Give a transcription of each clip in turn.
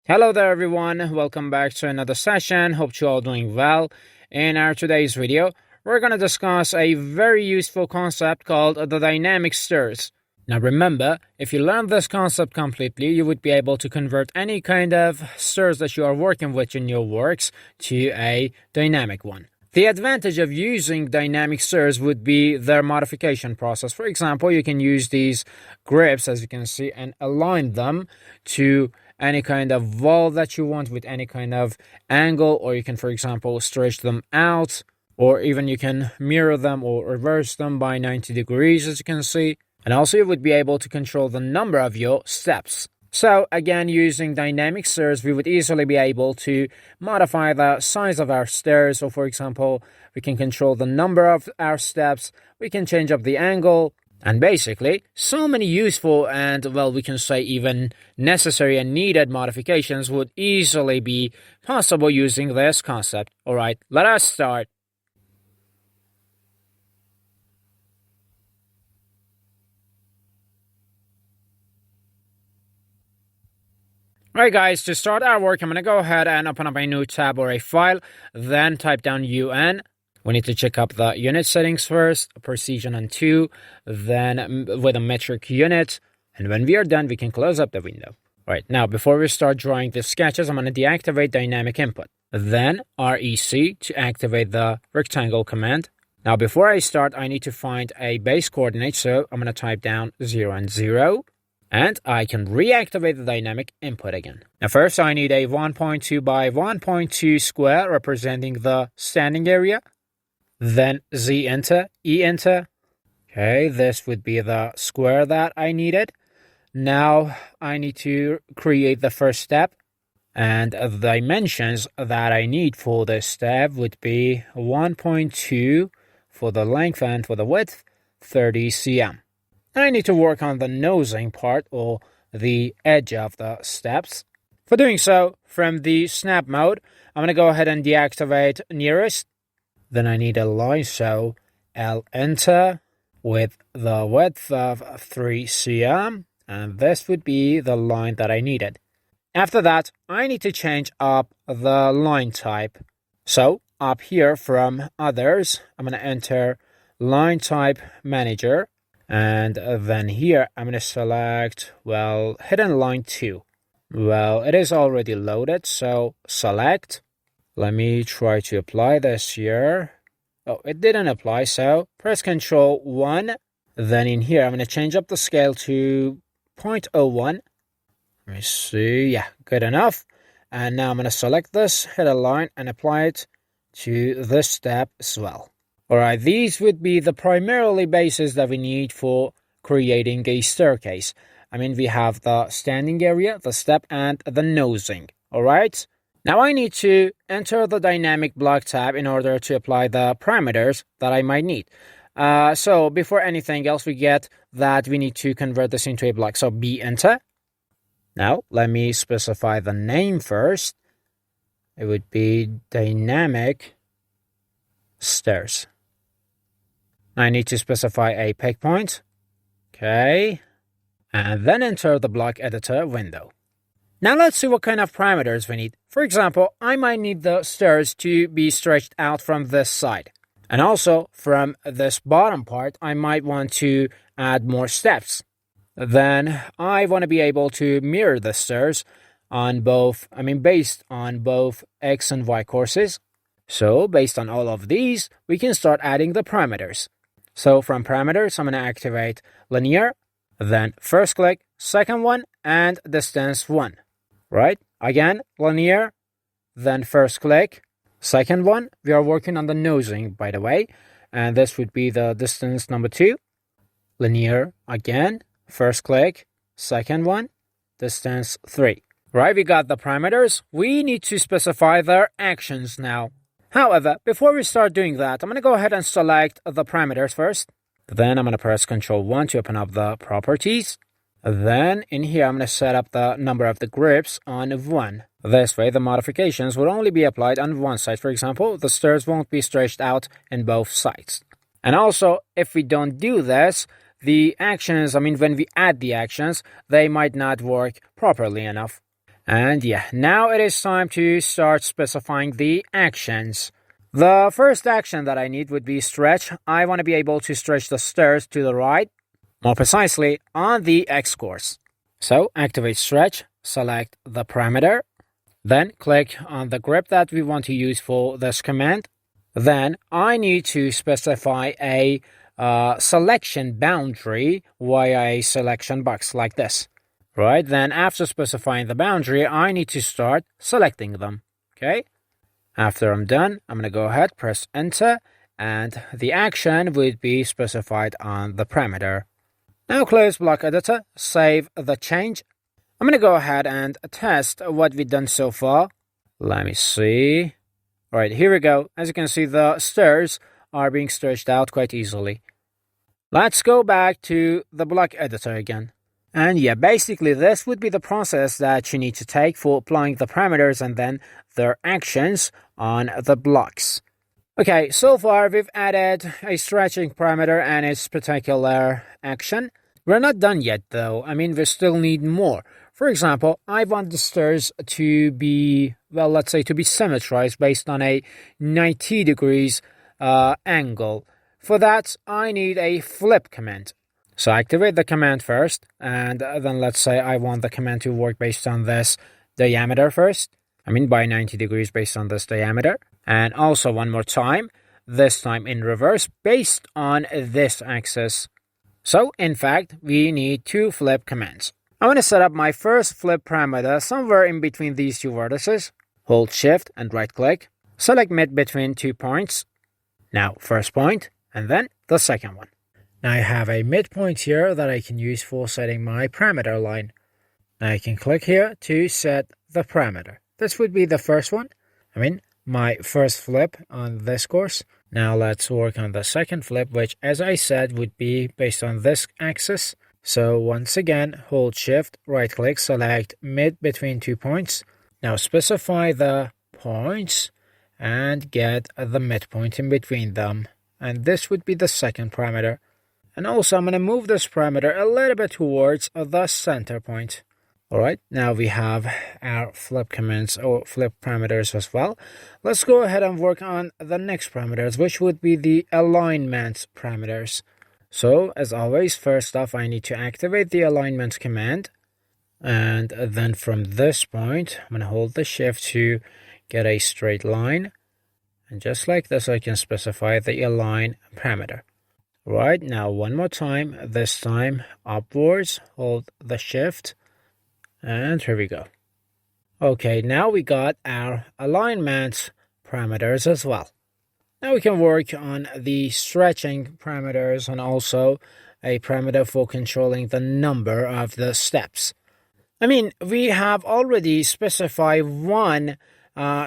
Hello there everyone, welcome back to another session. Hope you're all doing well. In our today's video, we're going to discuss a very useful concept called the dynamic stairs. Now remember, if you learn this concept completely, you would be able to convert any kind of stairs that you are working with in your works to a dynamic one. The advantage of using dynamic stairs would be their modification process. For example, you can use these grips, as you can see, and align them to any kind of wall that you want with any kind of angle, or you can, for example, stretch them out, or even you can mirror them or reverse them by 90 degrees, as you can see. And also you would be able to control the number of your steps. So again, using dynamic stairs, we would easily be able to modify the size of our stairs. So for example, we can control the number of our steps, we can change up the angle, and basically so many useful and, well, we can say even necessary and needed modifications would easily be possible using this concept. All right, let us start. Alright guys, to start our work, I'm going to go ahead and open up a new tab or a file, then type down UN. We need to check up the unit settings first, precision on 2, then with a metric unit, and when we are done, we can close up the window. Alright, now before we start drawing the sketches, I'm going to deactivate dynamic input, then REC to activate the rectangle command. Now before I start, I need to find a base coordinate, so I'm going to type down 0 and 0. And I can reactivate the dynamic input again. Now first I need a 1.2 by 1.2 square representing the standing area. Then Z enter, E enter. Okay, this would be the square that I needed. Now I need to create the first step. And the dimensions that I need for this step would be 1.2 for the length and for the width, 30 cm. I need to work on the nosing part or the edge of the steps. For doing so, from the snap mode, I'm going to go ahead and deactivate nearest. Then I need a line, so L enter with the width of 3 cm, and this would be the line that I needed. After that, I need to change up the line type. So up here from others, I'm going to enter line type manager. And then here, I'm going to select, well, hidden line 2. Well, it is already loaded, so select. Let me try to apply this here. Oh, it didn't apply, so press Ctrl 1. Then in here, I'm going to change up the scale to 0.01. Let me see. Yeah, good enough. And now I'm going to select this hidden line and apply it to this step as well. Alright, these would be the primarily bases that we need for creating a staircase. I mean, we have the standing area, the step, and the nosing. Alright? Now I need to enter the dynamic block tab in order to apply the parameters that I might need. So before anything else, we get that we need to convert this into a block. So B enter. Now let me specify the name first. It would be dynamic stairs. I need to specify a pick point. Okay. And then enter the block editor window. Now let's see what kind of parameters we need. For example, I might need the stairs to be stretched out from this side. And also from this bottom part, I might want to add more steps. Then I want to be able to mirror the stairs on both, based on both X and Y courses. So based on all of these, we can start adding the parameters. So from parameters, I'm going to activate linear, then first click, second one, and distance 1. Right? Again, linear, then first click, second one. We are working on the nosing, by the way, and this would be the distance number 2. Linear, again, first click, second one, distance 3. Right, we got the parameters. We need to specify their actions now. However, before we start doing that, I'm going to go ahead and select the parameters first. Then I'm going to press Ctrl 1 to open up the properties. Then in here, I'm going to set up the number of the grips on 1. This way, the modifications will only be applied on one side. For example, the stairs won't be stretched out in both sides. And also, if we don't do this, the actions, when we add the actions, they might not work properly enough. And yeah, now it is time to start specifying the actions. The first action that I need would be stretch. I want to be able to stretch the stairs to the right, more precisely on the x-course. So activate stretch, select the parameter, then click on the grip that we want to use for this command. Then I need to specify a selection boundary via a selection box like this. Right, then after specifying the boundary, I need to start selecting them. Okay, after I'm done, I'm going to go ahead, press enter, and the action would be specified on the parameter. Now close block editor, save the change. I'm going to go ahead and test what we've done so far. Let me see. All right, here we go. As you can see, the stairs are being stretched out quite easily. Let's go back to the block editor again. And yeah, basically this would be the process that you need to take for applying the parameters and then their actions on the blocks. Okay, so far we've added a stretching parameter and its particular action. We're not done yet though. I mean, we still need more. For example, I want the stairs to be, well, let's say to be symmetrized based on a 90 degrees angle. For that, I need a flip command. So activate the command first, and then let's say I want the command to work based on this diameter first. I mean by 90 degrees based on this diameter. And also one more time, this time in reverse based on this axis. So in fact, we need two flip commands. I'm going to set up my first flip parameter somewhere in between these two vertices. Hold shift and right click. Select mid between 2 points. Now first point, and then the second one. Now I have a midpoint here that I can use for setting my parameter line. Now I can click here to set the parameter. This would be the first one. I mean, my first flip on this course. Now let's work on the second flip, which as I said would be based on this axis. So once again, hold shift, right click, select mid between 2 points. Now specify the points and get the midpoint in between them. And this would be the second parameter. And also I'm going to move this parameter a little bit towards the center point. Alright, now we have our flip commands or flip parameters as well. Let's go ahead and work on the next parameters, which would be the alignment parameters. So as always, first off, I need to activate the alignment command. And then from this point, I'm going to hold the shift to get a straight line. And just like this, I can specify the align parameter. Right, now one more time, this time upwards, hold the shift, and here we go. Okay, now we got our alignment parameters as well. Now we can work on the stretching parameters and also a parameter for controlling the number of the steps. I mean, we have already specified one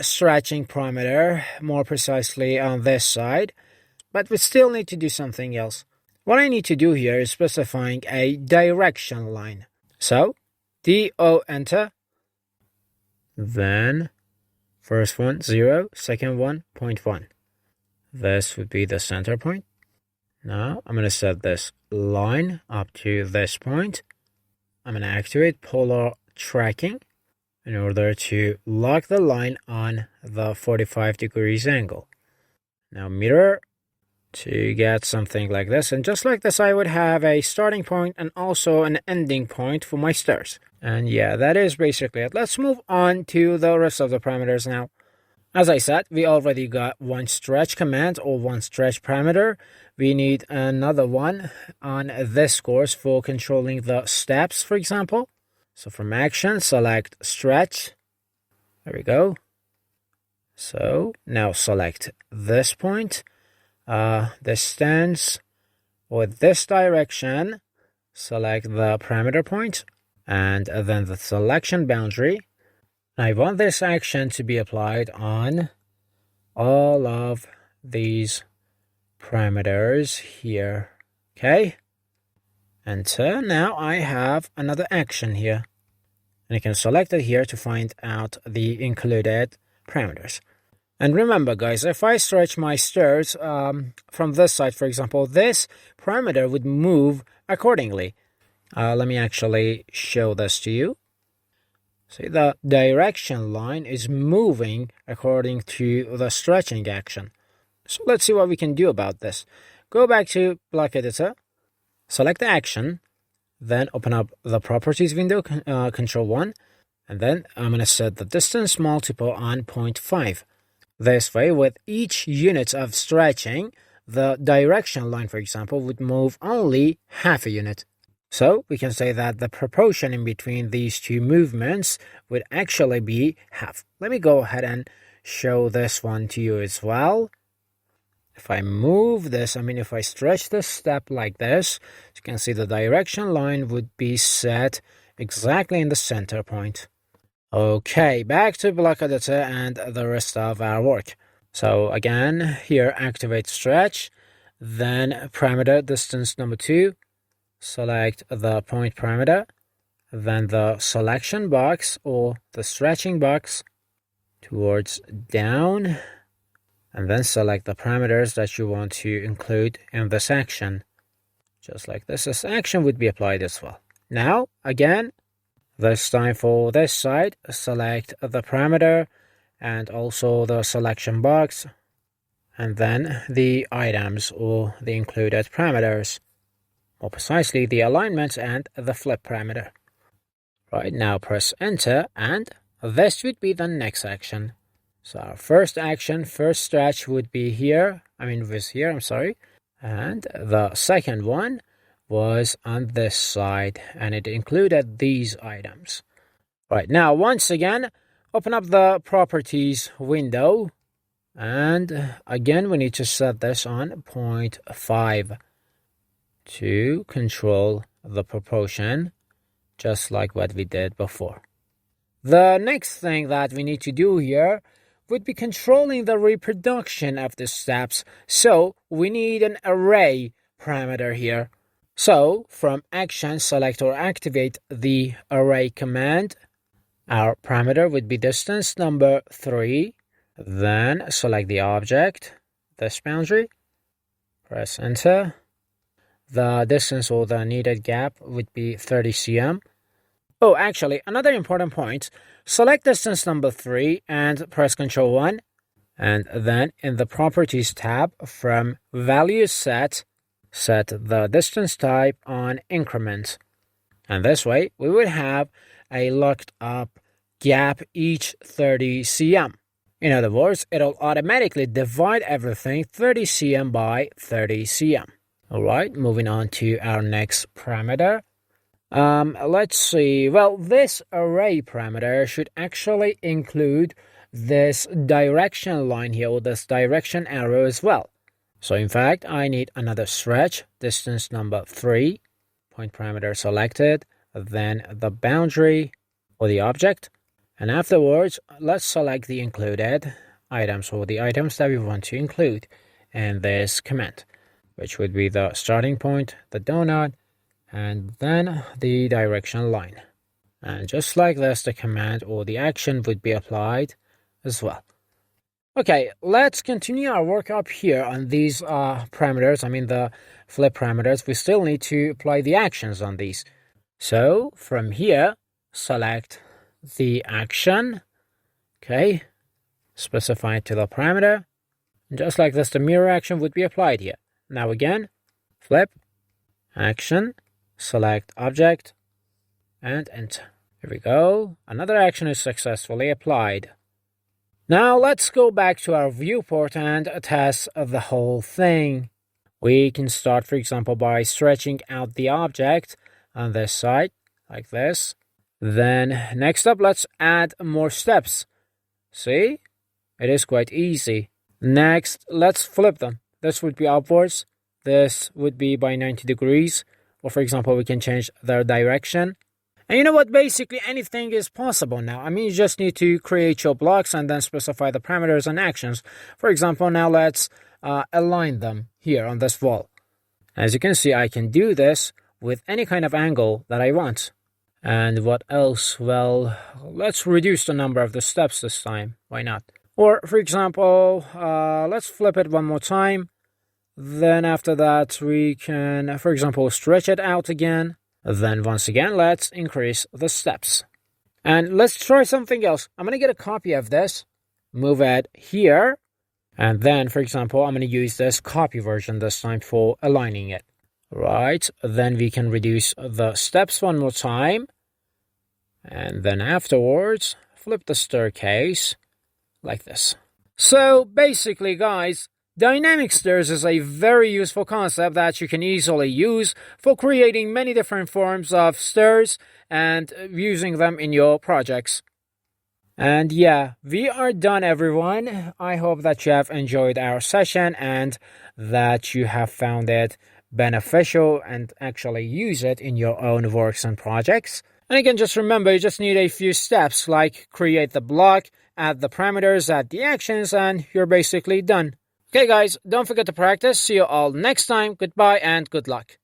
stretching parameter, more precisely on this side. But we still need to do something else. What I need to do here is specifying a direction line. So, DO enter. Then, first one, 0. Second one, 0.1. This would be the center point. Now, I'm going to set this line up to this point. I'm going to activate polar tracking in order to lock the line on the 45 degrees angle. Now, mirror to get something like this, and just like this I would have a starting point and also an ending point for my stairs. And yeah, that is basically it. Let's move on to the rest of the parameters now. As I said, we already got one stretch command or one stretch parameter. We need another one on this course for controlling the steps, for example. So from action, select stretch. There we go. So now select this point. This stance or this direction, select the parameter point and then the selection boundary. I want this action to be applied on all of these parameters here. Okay. Enter. Now I have another action here. And I can select it here to find out the included parameters. And remember, guys, if I stretch my stairs from this side, for example, this parameter would move accordingly. Let me actually show this to you. See, the direction line is moving according to the stretching action. So let's see what we can do about this. Go back to Block Editor, select the action, then open up the Properties window, Control 1, and then I'm going to set the distance multiple on 0.5. This way, with each unit of stretching, the direction line, for example, would move only half a unit. So we can say that the proportion in between these two movements would actually be half. Let me go ahead and show this one to you as well. If I move this, if I stretch this step like this, you can see the direction line would be set exactly in the center point. Okay, back to Block Editor and the rest of our work. So again, here activate stretch, then parameter distance number 2. Select the point parameter, then the selection box or the stretching box towards down, and then select the parameters that you want to include in this action. Just like this action would be applied as well. Now, again, this time for this side, select the parameter and also the selection box, and then the items or the included parameters. More precisely, the alignment and the flip parameter. Right, now press enter and this would be the next action. So our first action, first stretch would be here. Was here, I'm sorry. And the second one was on this side and it included these items. Right, now once again, open up the Properties window. And again, we need to set this on 0.5. to control the proportion, just like what we did before. The next thing that we need to do here would be controlling the reproduction of the steps, so we need an array parameter here. So from action, select or activate the array command. Our parameter would be distance number 3, then select the object, this boundary, press enter. The distance or the needed gap would be 30 cm. Oh, actually, another important point. Select distance number 3 and press Ctrl 1. And then in the Properties tab from Value Set, set the distance type on Increment. And this way, we would have a locked up gap each 30 cm. In other words, it'll automatically divide everything 30 cm by 30 cm. All right, moving on to our next parameter. Let's see. Well, this array parameter should actually include this direction line here, or this direction arrow as well. So in fact, I need another stretch, distance number 3, point parameter selected, then the boundary or the object. And afterwards, let's select the included items or the items that we want to include in this command, which would be the starting point, the donut, and then the direction line. And just like this, the command or the action would be applied as well. Okay, let's continue our work up here on these parameters. The flip parameters. We still need to apply the actions on these. So from here, select the action. Okay, specify to the parameter. And just like this, the mirror action would be applied here. Now again, flip, action, select object, and enter. Here we go. Another action is successfully applied. Now let's go back to our viewport and test the whole thing. We can start, for example, by stretching out the object on this side, like this. Then next up, let's add more steps. See? It is quite easy. Next, let's flip them. This would be upwards. This would be by 90 degrees. Or for example, we can change their direction. And you know what? Basically, anything is possible now. You just need to create your blocks and then specify the parameters and actions. For example, now let's align them here on this wall. As you can see, I can do this with any kind of angle that I want. And what else? Well, let's reduce the number of the steps this time. Why not? Or, for example, let's flip it one more time. Then after that, we can, for example, stretch it out again. Then once again, let's increase the steps. And let's try something else. I'm going to get a copy of this, move it here, and then, for example, I'm going to use this copy version this time for aligning it. Right, then we can reduce the steps one more time. And then afterwards, flip the staircase like this. So basically, guys, dynamic stairs is a very useful concept that you can easily use for creating many different forms of stairs and using them in your projects. And yeah, we are done, everyone. I hope that you have enjoyed our session and that you have found it beneficial and actually use it in your own works and projects. And again, just remember, you just need a few steps like create the block, add the parameters, add the actions, and you're basically done. Okay, guys, don't forget to practice. See you all next time. Goodbye and good luck.